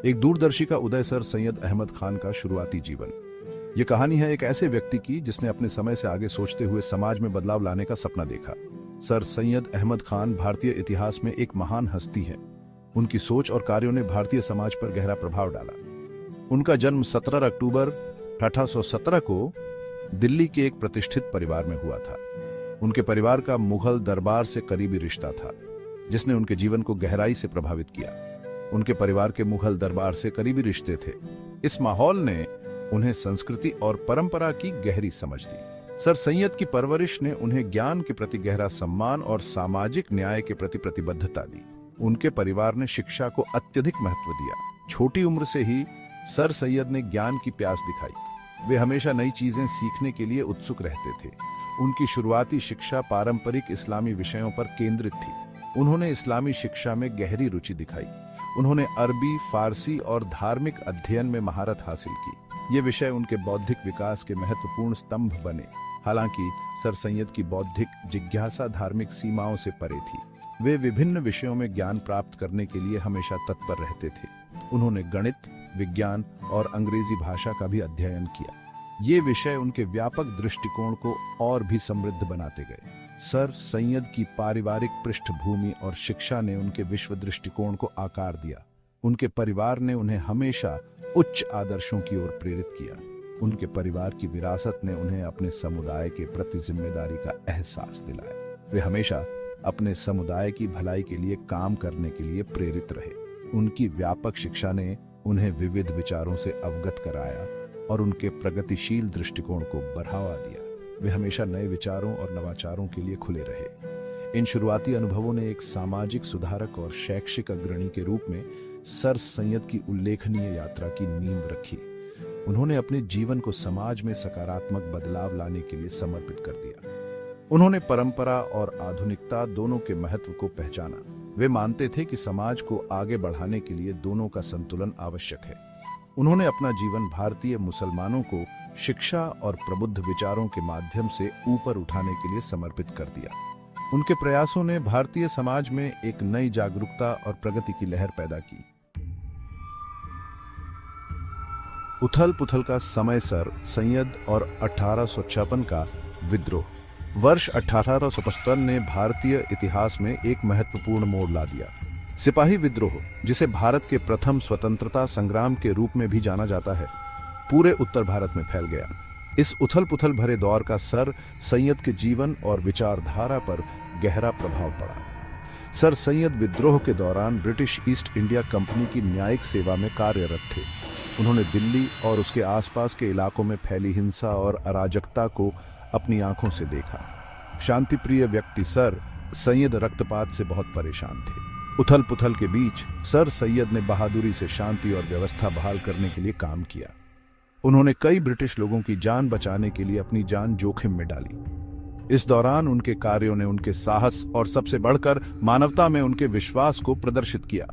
एक दूरदर्शी का उदय सर सैयद अहमद खान का शुरुआती जीवन। ये कहानी है एक ऐसे व्यक्ति की जिसने अपने समय से आगे सोचते हुए समाज में बदलाव लाने का सपना देखा। सर सैयद अहमद खान भारतीय इतिहास में एक महान हस्ती है। उनकी सोच और कार्यों ने भारतीय समाज पर गहरा प्रभाव डाला। उनका जन्म 17 अक्टूबर 1817 को दिल्ली के एक प्रतिष्ठित परिवार में हुआ था। उनके परिवार का मुगल दरबार से करीबी रिश्ता था, जिसने उनके जीवन को गहराई से प्रभावित किया। उनके परिवार के मुगल दरबार से करीबी रिश्ते थे। इस माहौल ने उन्हें संस्कृति और परंपरा की गहरी समझ दी। सर सैयद की परवरिश ने उन्हें ज्ञान के प्रति गहरा सम्मान और सामाजिक न्याय के प्रति प्रतिबद्धता दी। उनके परिवार ने शिक्षा को अत्यधिक महत्व दिया। छोटी उम्र से ही सर सैयद ने ज्ञान की प्यास दिखाई। वे हमेशा नई चीजें सीखने के लिए उत्सुक रहते थे। उनकी शुरुआती शिक्षा पारंपरिक इस्लामी विषयों पर केंद्रित थी। उन्होंने इस्लामी शिक्षा में गहरी रुचि दिखाई। उन्होंने अरबी, फारसी और धार्मिक अध्ययन में महारत हासिल की। ये विषय उनके बौद्धिक विकास के महत्वपूर्ण स्तंभ बने। हालांकि सर सैयद की बौद्धिक जिज्ञासा धार्मिक सीमाओं से परे थी। वे विभिन्न विषयों में ज्ञान प्राप्त करने के लिए हमेशा तत्पर रहते थे। उन्होंने गणित, विज्ञान और अंग्रेजी भाषा का भी अध्ययन किया। ये विषय उनके व्यापक दृष्टिकोण को और भी समृद्ध बनाते गए। सर सैयद की पारिवारिक पृष्ठभूमि और शिक्षा ने उनके विश्व दृष्टिकोण को आकार दिया। उनके परिवार ने उन्हें हमेशा उच्च आदर्शों की ओर प्रेरित किया। उनके परिवार की विरासत ने उन्हें अपने समुदाय के प्रति जिम्मेदारी का एहसास दिलाया। वे हमेशा अपने समुदाय की भलाई के लिए काम करने के लिए प्रेरित रहे। उनकी व्यापक शिक्षा ने उन्हें विविध विचारों से अवगत कराया और उनके प्रगतिशील दृष्टिकोण को बढ़ावा दिया। वे हमेशा नए विचारों और नवाचारों के लिए खुले रहे। इन शुरुआती अनुभवों ने एक सामाजिक सुधारक और शैक्षिक अग्रणी के रूप में सर सैयद की उल्लेखनीय यात्रा की नींव रखी। उन्होंने अपने जीवन को समाज में सकारात्मक बदलाव लाने के लिए समर्पित कर दिया। उन्होंने परंपरा और आधुनिकता दोनों के महत्व को पहचाना। वे मानते थे कि समाज को आगे बढ़ाने के लिए दोनों का संतुलन आवश्यक है। उन्होंने अपना जीवन भारतीय मुसलमानों को शिक्षा और प्रबुद्ध विचारों के माध्यम से ऊपर उठाने के लिए समर्पित कर दिया। उनके प्रयासों ने भारतीय समाज में एक नई जागरूकता और प्रगति की लहर पैदा की। उथल पुथल का समय। सर सैयद और 1856 का विद्रोह। वर्ष 1855 ने भारतीय इतिहास में एक महत्वपूर्ण मोड़ ला दिया। सिपाही विद्रोह, जिसे भारत के प्रथम स्वतंत्रता संग्राम के रूप में भी जाना जाता है, पूरे उत्तर भारत में फैल गया। इस उथल पुथल भरे दौर का सर सैयद के जीवन और विचारधारा पर गहरा प्रभाव पड़ा। सर सैयद विद्रोह के दौरान ब्रिटिश ईस्ट इंडिया कंपनी की न्यायिक सेवा में कार्यरत थे। उन्होंने दिल्ली और उसके आसपास के इलाकों में फैली हिंसा और अराजकता को अपनी आंखों से देखा। शांतिप्रिय व्यक्ति सर सैयद रक्तपात से बहुत परेशान थे। उथल पुथल के बीच सर सैयद ने बहादुरी से शांति और व्यवस्था बहाल करने के लिए काम किया। उन्होंने कई ब्रिटिश लोगों की जान बचाने के लिए अपनी जान जोखिम में डाली। इस दौरान उनके कार्यों ने उनके साहस और सबसे बढ़कर मानवता में उनके विश्वास को प्रदर्शित किया।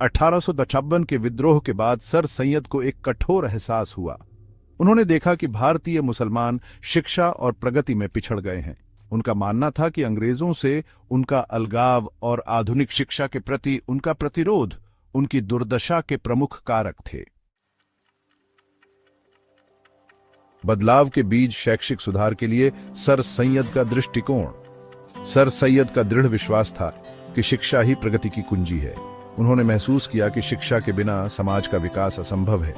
1856 के विद्रोह के बाद सर सैयद को एक कठोर एहसास हुआ। उन्होंने देखा कि भारतीय मुसलमान शिक्षा और प्रगति में पिछड़ गए हैं। उनका मानना था कि अंग्रेजों से उनका अलगाव और आधुनिक शिक्षा के प्रति उनका प्रतिरोध उनकी दुर्दशा के प्रमुख कारक थे। बदलाव के बीज शैक्षिक सुधार के लिए सर सैयद का दृष्टिकोण। सर सैयद का दृढ़ विश्वास था कि शिक्षा ही प्रगति की कुंजी है। उन्होंने महसूस किया कि शिक्षा के बिना समाज का विकास असंभव है।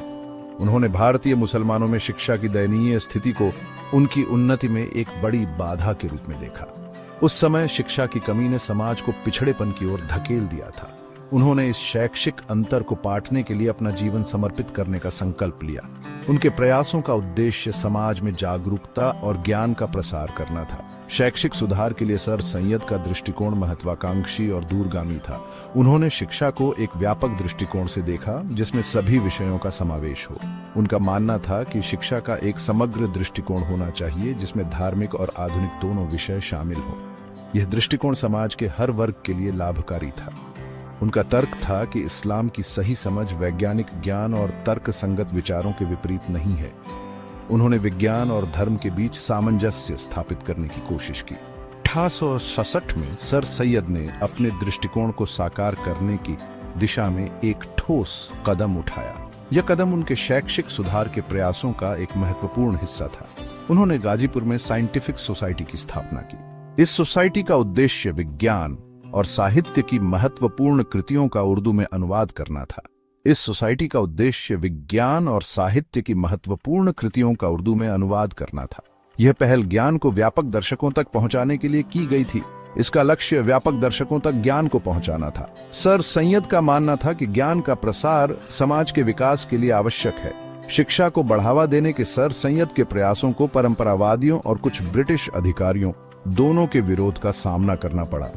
उन्होंने भारतीय मुसलमानों में शिक्षा की दयनीय स्थिति को उनकी उन्नति में एक बड़ी बाधा के रूप में देखा। उस समय शिक्षा की कमी ने समाज को पिछड़ेपन की ओर धकेल दिया था। उन्होंने इस शैक्षिक अंतर को पाटने के लिए अपना जीवन समर्पित करने का संकल्प लिया। उनके प्रयासों का उद्देश्य समाज में जागरूकता और ज्ञान का प्रसार करना था। शैक्षिक सुधार के लिए सर सैयद का दृष्टिकोण महत्वाकांक्षी और दूरगामी था। उन्होंने शिक्षा को एक व्यापक दृष्टिकोण से देखा, जिसमें सभी विषयों का समावेश हो। उनका मानना था कि शिक्षा का एक समग्र दृष्टिकोण होना चाहिए, जिसमें धार्मिक और आधुनिक दोनों विषय शामिल हो। यह दृष्टिकोण समाज के हर वर्ग के लिए लाभकारी था। उनका तर्क था कि इस्लाम की सही समझ वैज्ञानिक ज्ञान और तर्क संगत विचारों के विपरीत नहीं है। उन्होंने विज्ञान और धर्म के बीच सामंजस्य स्थापित करने की कोशिश की। 1866 में सर सैयद ने अपने दृष्टिकोण को साकार करने की दिशा में एक ठोस कदम उठाया। यह कदम उनके शैक्षिक सुधार के प्रयासों का एक महत्वपूर्ण हिस्सा था। उन्होंने गाजीपुर में साइंटिफिक सोसाइटी की स्थापना की। इस सोसाइटी का उद्देश्य विज्ञान और साहित्य की महत्वपूर्ण कृतियों का उर्दू में अनुवाद करना था। इस सोसाइटी का उद्देश्य विज्ञान और साहित्य की महत्वपूर्ण कृतियों का उर्दू में अनुवाद करना था। यह पहल ज्ञान को व्यापक दर्शकों तक पहुंचाने के लिए की गई थी। इसका लक्ष्य व्यापक दर्शकों तक ज्ञान को पहुंचाना था। सर सैयद का मानना था कि ज्ञान का प्रसार समाज के विकास के लिए आवश्यक है। शिक्षा को बढ़ावा देने के सर सैयद के प्रयासों को परंपरावादियों और कुछ ब्रिटिश अधिकारियों दोनों के विरोध का सामना करना पड़ा।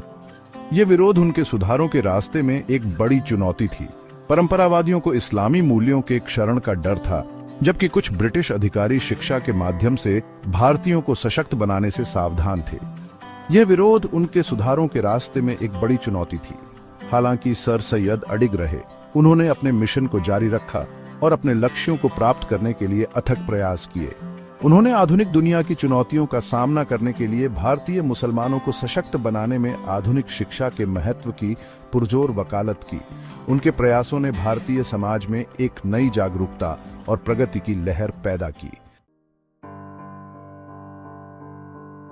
यह विरोध उनके सुधारों के रास्ते में एक बड़ी चुनौती थी। परंपरावादियों को इस्लामी मूल्यों के क्षरण का डर था, जबकि कुछ ब्रिटिश अधिकारी शिक्षा के माध्यम से भारतीयों को सशक्त बनाने से सावधान थे। यह विरोध उनके सुधारों के रास्ते में एक बड़ी चुनौती थी। हालांकि सर सैयद अडिग रहे। उन्होंने अपने मिशन को जारी रखा और अपने लक्ष्यों को प्राप्त करने के लिए अथक प्रयास किए। उन्होंने आधुनिक दुनिया की चुनौतियों का सामना करने के लिए भारतीय मुसलमानों को सशक्त बनाने में आधुनिक शिक्षा के महत्व की पुरजोर वकालत की। उनके प्रयासों ने भारतीय समाज में एक नई जागरूकता और प्रगति की लहर पैदा की।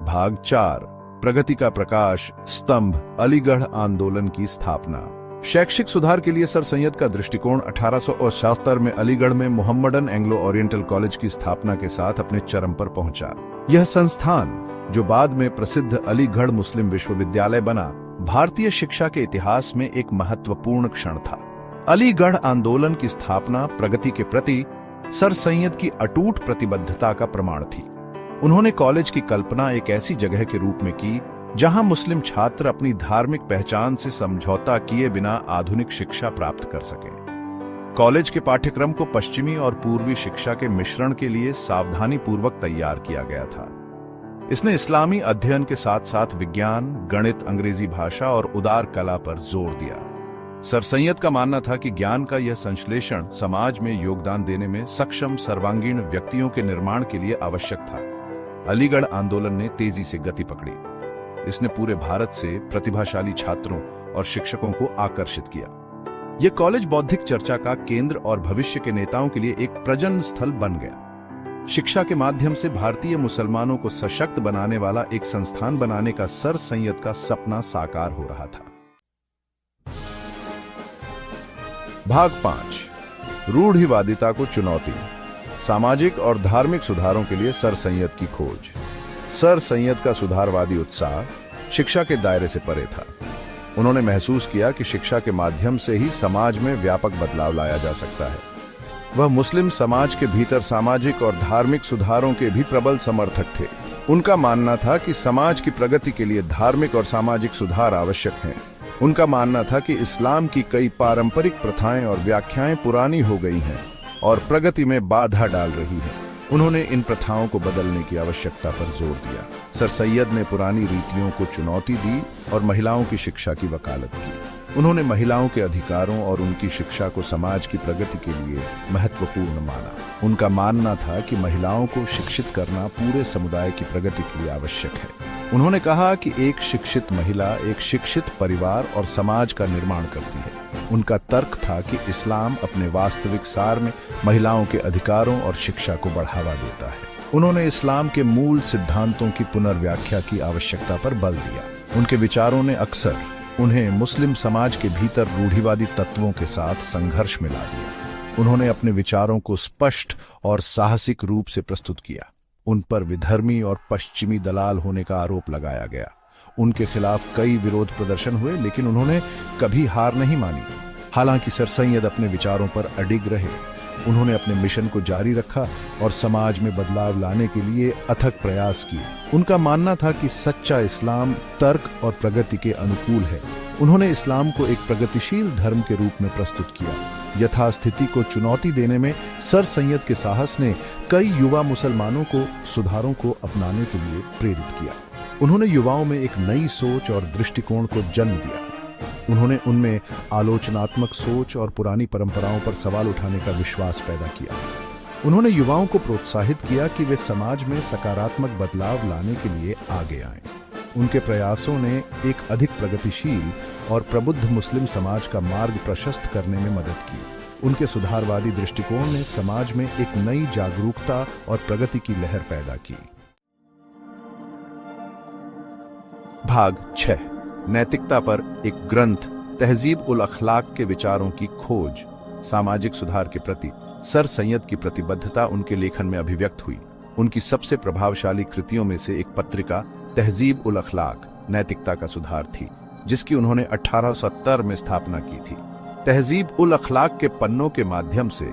भाग 4, प्रगति का प्रकाश स्तंभ, अलीगढ़ आंदोलन की स्थापना। शैक्षिक सुधार के लिए सर सैयद का दृष्टिकोण 1876 में अलीगढ़ में मोहम्मडन एंग्लो ओरिएंटल कॉलेज की स्थापना के साथ अपने चरम पर पहुंचा। यह संस्थान, जो बाद में प्रसिद्ध अलीगढ़ मुस्लिम विश्वविद्यालय बना, भारतीय शिक्षा के इतिहास में एक महत्वपूर्ण क्षण था। अलीगढ़ आंदोलन की स्थापना प्रगति के प्रति सर सैयद की अटूट प्रतिबद्धता का प्रमाण थी। उन्होंने कॉलेज की कल्पना एक ऐसी जगह के रूप में की जहां मुस्लिम छात्र अपनी धार्मिक पहचान से समझौता किए बिना आधुनिक शिक्षा प्राप्त कर सकें। कॉलेज के पाठ्यक्रम को पश्चिमी और पूर्वी शिक्षा के मिश्रण के लिए सावधानी पूर्वक तैयार किया गया था। इसने इस्लामी अध्ययन के साथ साथ विज्ञान, गणित, अंग्रेजी भाषा और उदार कला पर जोर दिया। सर सैयद का मानना था कि ज्ञान का यह संश्लेषण समाज में योगदान देने में सक्षम सर्वांगीण व्यक्तियों के निर्माण के लिए आवश्यक था। अलीगढ़ आंदोलन ने तेजी से गति पकड़ी। इसने पूरे भारत से प्रतिभाशाली छात्रों और शिक्षकों को आकर्षित किया। यह कॉलेज बौद्धिक चर्चा का केंद्र और भविष्य के नेताओं के लिए एक प्रजनन स्थल बन गया। शिक्षा के माध्यम से भारतीय मुसलमानों को सशक्त बनाने वाला एक संस्थान बनाने का सर सैयद का सपना साकार हो रहा था। भाग 5, रूढ़िवादिता को चुनौती, सामाजिक और धार्मिक सुधारों के लिए सर सैयद की खोज। सर सैयद का सुधारवादी उत्साह शिक्षा के दायरे से परे था। उन्होंने महसूस किया कि शिक्षा के माध्यम से ही समाज में व्यापक बदलाव लाया जा सकता है। वह मुस्लिम समाज के भीतर सामाजिक और धार्मिक सुधारों के भी प्रबल समर्थक थे। उनका मानना था कि समाज की प्रगति के लिए धार्मिक और सामाजिक सुधार आवश्यक हैं। उनका मानना था कि इस्लाम की कई पारंपरिक प्रथाएं और व्याख्याएं पुरानी हो गई हैं और प्रगति में बाधा डाल रही हैं। उन्होंने इन प्रथाओं को बदलने की आवश्यकता पर जोर दिया। सर सैयद ने पुरानी रीतियों को चुनौती दी और महिलाओं की शिक्षा की वकालत की। उन्होंने महिलाओं के अधिकारों और उनकी शिक्षा को समाज की प्रगति के लिए महत्वपूर्ण माना। उनका मानना था कि महिलाओं को शिक्षित करना पूरे समुदाय की प्रगति के लिए आवश्यक है। उन्होंने कहा कि एक शिक्षित महिला एक शिक्षित परिवार और समाज का निर्माण करती है। उनका तर्क था कि इस्लाम अपने वास्तविक सार में महिलाओं के अधिकारों और शिक्षा को बढ़ावा देता है। उन्होंने इस्लाम के मूल सिद्धांतों की पुनर्व्याख्या की आवश्यकता पर बल दिया। उनके विचारों ने अक्सर उन्हें मुस्लिम समाज के भीतर रूढ़िवादी तत्वों के साथ संघर्ष में ला दिया। उन्होंने अपने विचारों को स्पष्ट और साहसिक रूप से प्रस्तुत किया। उन पर विधर्मी और पश्चिमी दलाल होने का आरोप लगाया गया। उनके खिलाफ कई विरोध प्रदर्शन हुए, लेकिन उन्होंने कभी हार नहीं मानी। हालांकि सर सैयद अपने विचारों पर अडिग रहे। उन्होंने अपने मिशन को जारी रखा और समाज में बदलाव लाने के लिए अथक प्रयास किए। उनका मानना था कि सच्चा इस्लाम तर्क और प्रगति के अनुकूल है। उन्होंने इस्लाम को एक प्रगतिशील धर्म के रूप में प्रस्तुत किया। यथास्थिति को चुनौती देने में सर सैयद के साहस ने कई युवा मुसलमानों को सुधारों को अपनाने के लिए प्रेरित किया। उन्होंने युवाओं में एक नई सोच और दृष्टिकोण को जन्म दिया। उन्होंने उनमें आलोचनात्मक सोच और पुरानी परंपराओं पर सवाल उठाने का विश्वास पैदा किया। उन्होंने युवाओं को प्रोत्साहित किया कि वे समाज में सकारात्मक बदलाव लाने के लिए आगे आएं। उनके प्रयासों ने एक अधिक प्रगतिशील और प्रबुद्ध मुस्लिम समाज का मार्ग प्रशस्त करने में मदद की। उनके सुधारवादी दृष्टिकोण ने समाज में एक नई जागरूकता और प्रगति की लहर पैदा की। भाग 6 नैतिकता पर एक ग्रंथ, तहजीब उल अखलाक के विचारों की खोज। सामाजिक सुधार के प्रति सर सैयद की प्रतिबद्धता उनके लेखन में अभिव्यक्त हुई। उनकी सबसे प्रभावशाली कृतियों में से एक पत्रिका तहजीब उल अखलाक नैतिकता का सुधार थी, जिसकी उन्होंने 1870 में स्थापना की थी। तहजीब उल अखलाक के पन्नों के माध्यम से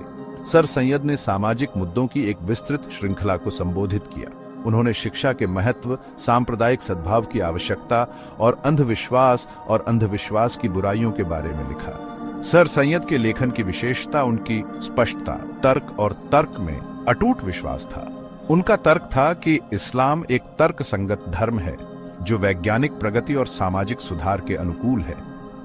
सर सैयद ने सामाजिक मुद्दों की एक विस्तृत श्रृंखला को संबोधित किया। उन्होंने शिक्षा के महत्व, सांप्रदायिक सद्भाव की आवश्यकता और अंधविश्वास की बुराइयों के बारे में लिखा। सर सैयद के लेखन की विशेषता उनकी स्पष्टता, तर्क और तर्क में अटूट विश्वास था। उनका तर्क था कि इस्लाम एक तर्क संगत धर्म है जो वैज्ञानिक प्रगति और सामाजिक सुधार के अनुकूल है।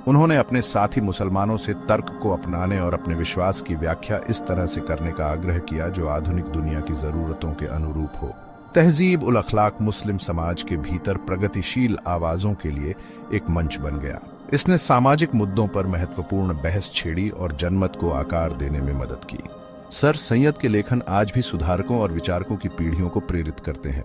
उन्होंने अपने साथी मुसलमानों से तर्क को अपनाने और अपने विश्वास की व्याख्या इस तरह से करने का आग्रह किया जो आधुनिक दुनिया की जरूरतों के अनुरूप हो। तहजीब उल अखलाक मुस्लिम समाज के भीतर प्रगतिशील आवाजों के लिए एक मंच बन गया। इसने सामाजिक मुद्दों पर महत्वपूर्ण बहस छेड़ी और जनमत को आकार देने में मदद की। सर सैयद के लेखन आज भी सुधारकों और विचारकों की पीढ़ियों को प्रेरित करते हैं।